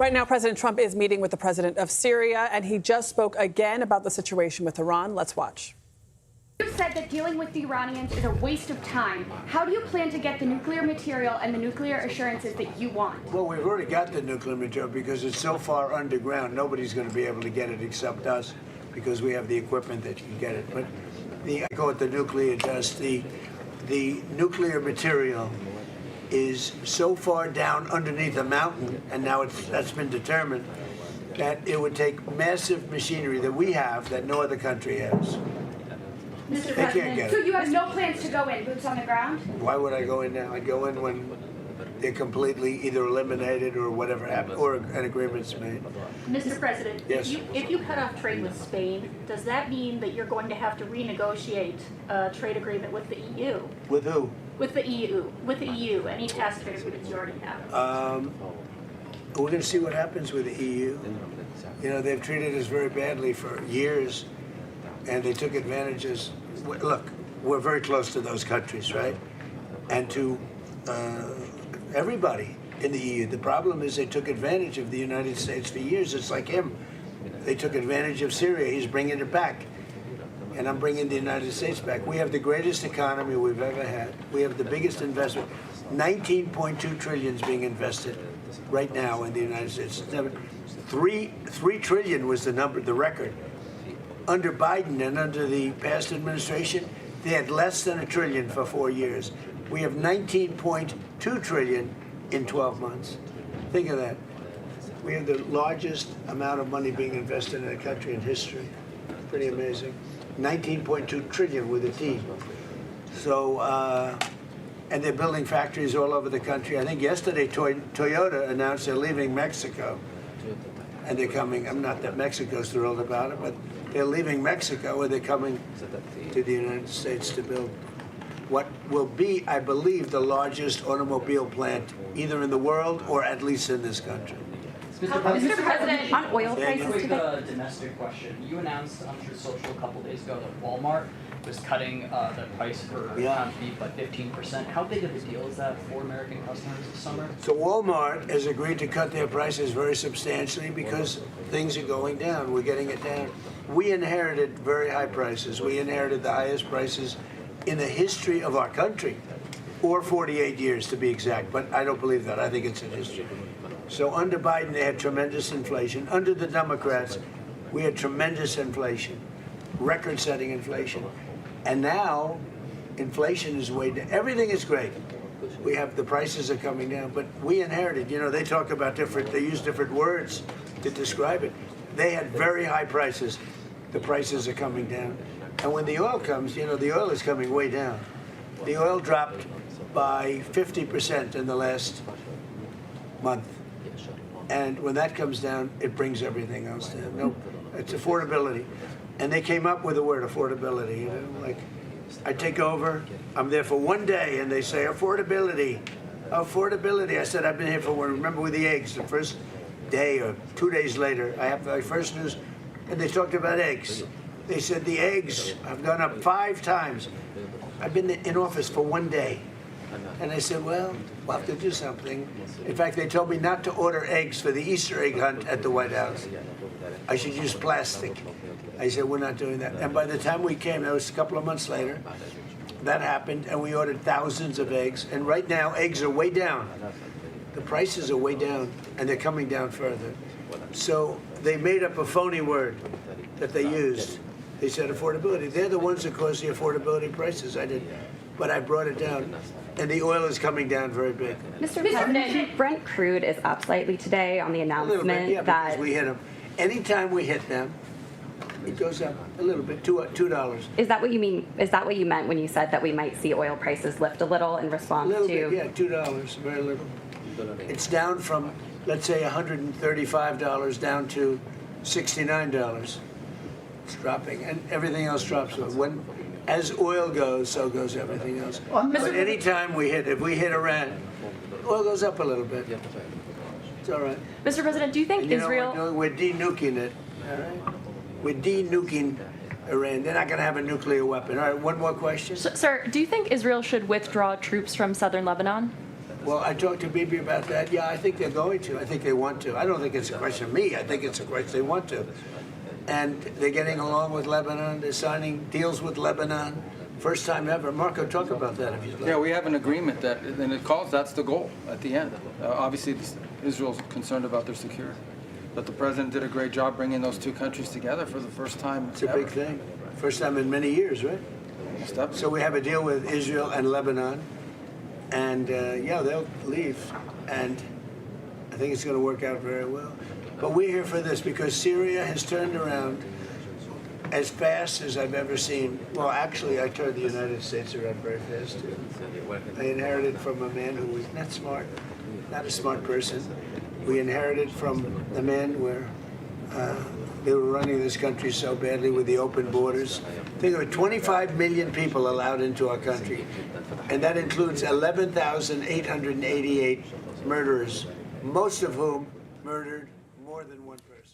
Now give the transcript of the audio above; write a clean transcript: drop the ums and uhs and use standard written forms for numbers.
Right now, President Trump is meeting with the president of Syria, and he just spoke again about the situation with Iran. Let's watch. You said that dealing with the Iranians is a waste of time. How do you plan to get the nuclear material and the nuclear assurances that you want? Well, we've already got the nuclear material because it's so far underground, nobody's going to be able to get it except us because we have the equipment that can get it. But I call it the nuclear dust. The nuclear material is so far down underneath the mountain, and now that's been determined, that it would take massive machinery that we have that no other country has. Mr. President, so you have no plans to go in, boots on the ground? Why would I go in now? I'd go in when they're completely either eliminated or whatever happened, or an agreement's made. Mr. President, yes. if you cut off trade with Spain, does that mean that you're going to have to renegotiate a trade agreement with the EU? With who? With the EU. With the EU. Any past trade agreements you already have? We're going to see what happens with the EU. You know, they've treated us very badly for years, and they took advantages. Look, we're very close to those countries, right? And to everybody in the EU. The problem is they took advantage of the United States for years. It's like him. They took advantage of Syria. He's bringing it back. And I'm bringing the United States back. We have the greatest economy we've ever had. We have the biggest investment. 19.2 trillion is being invested right now in the United States. 3 trillion was the number, the record. Under Biden and under the past administration, they had less than $1 trillion for 4 years. We have 19.2 trillion in 12 months. Think of that. We have the largest amount of money being invested in a country in history. Pretty amazing. 19.2 trillion with a T. So, and they're building factories all over the country. I think yesterday Toyota announced they're leaving Mexico. And they're coming, I'm not that Mexico's thrilled about it, but they're leaving Mexico and they're coming to the United States to build what will be, I believe, the largest automobile plant either in the world or at least in this country. Mr. President, on oil prices quick today. domestic question. You announced on Truth Social a couple days ago that Walmart was cutting the price for ground beef by 15%. How big of a deal is that for American customers this summer? So Walmart has agreed to cut their prices very substantially because things are going down. We're getting it down. We inherited very high prices. We inherited the highest prices in the history of our country, or 48 years to be exact, but I don't believe that. I think it's in history. So under Biden, they had tremendous inflation. Under the Democrats, we had tremendous inflation, record-setting inflation. And now, inflation is way down. Everything is great. We have, the prices are coming down, but we inherited, you know, they talk about they use different words to describe it. They had very high prices. The prices are coming down. And when the oil comes, you know, the oil is coming way down. The oil dropped by 50% in the last month. And when that comes down, it brings everything else down. No, it's affordability. And they came up with the word affordability, you know, like I take over, I'm there for 1 day, and they say affordability, affordability. I said, I've been here for one. Remember with the eggs, the first day or 2 days later, I have my first news, and they talked about eggs. They said the eggs have gone up 5 times. I've been in office for 1 day. And I said, well, we'll have to do something. In fact, they told me not to order eggs for the Easter egg hunt at the White House. I should use plastic. I said, we're not doing that. And by the time we came, that was a couple of months later, that happened, and we ordered thousands of eggs. And right now, eggs are way down. The prices are way down, and they're coming down further. So they made up a phony word that they used. They said affordability. They're the ones that caused the affordability prices. I did. But I brought it down. And the oil is coming down very big. Mr. President, Brent crude is up slightly today on the announcement bit, that because we hit them. Anytime we hit them, it goes up a little bit, $2. Is that what you mean? Is that what you meant when you said that we might see oil prices lift a little in response a little to? Bit, yeah, $2, very little. It's down from, let's say, $135 down to $69. It's dropping, and everything else drops. As oil goes, so goes everything else. But anytime we hit, if we hit Iran, oil goes up a little bit. It's all right. Mr. President, do you think Israel... We're de-nuking it, all right? We're de-nuking Iran. They're not going to have a nuclear weapon. All right, one more question. Sir, do you think Israel should withdraw troops from southern Lebanon? Well, I talked to Bibi about that. Yeah, I think they're going to. I think they want to. I don't think it's a question of me. I think it's a question they want to. And they're getting along with Lebanon. They're signing deals with Lebanon. First time ever. Marco, talk about that if you'd like. Yeah, we have an agreement that, and it calls, that's the goal at the end. Obviously, Israel's concerned about their security. But the president did a great job bringing those two countries together for the first time It's a big thing. First time in many years, right? So we have a deal with Israel and Lebanon. And yeah, they'll leave. And I think it's going to work out very well. But we're here for this because Syria has turned around as fast as I've ever seen. Well, actually, I turned the United States around very fast, too. I inherited from a man who was not smart, not a smart person. We inherited from the men where they were running this country so badly with the open borders. Think of it, 25 million people allowed into our country. And that includes 11,888 murderers, most of whom murdered more than one person.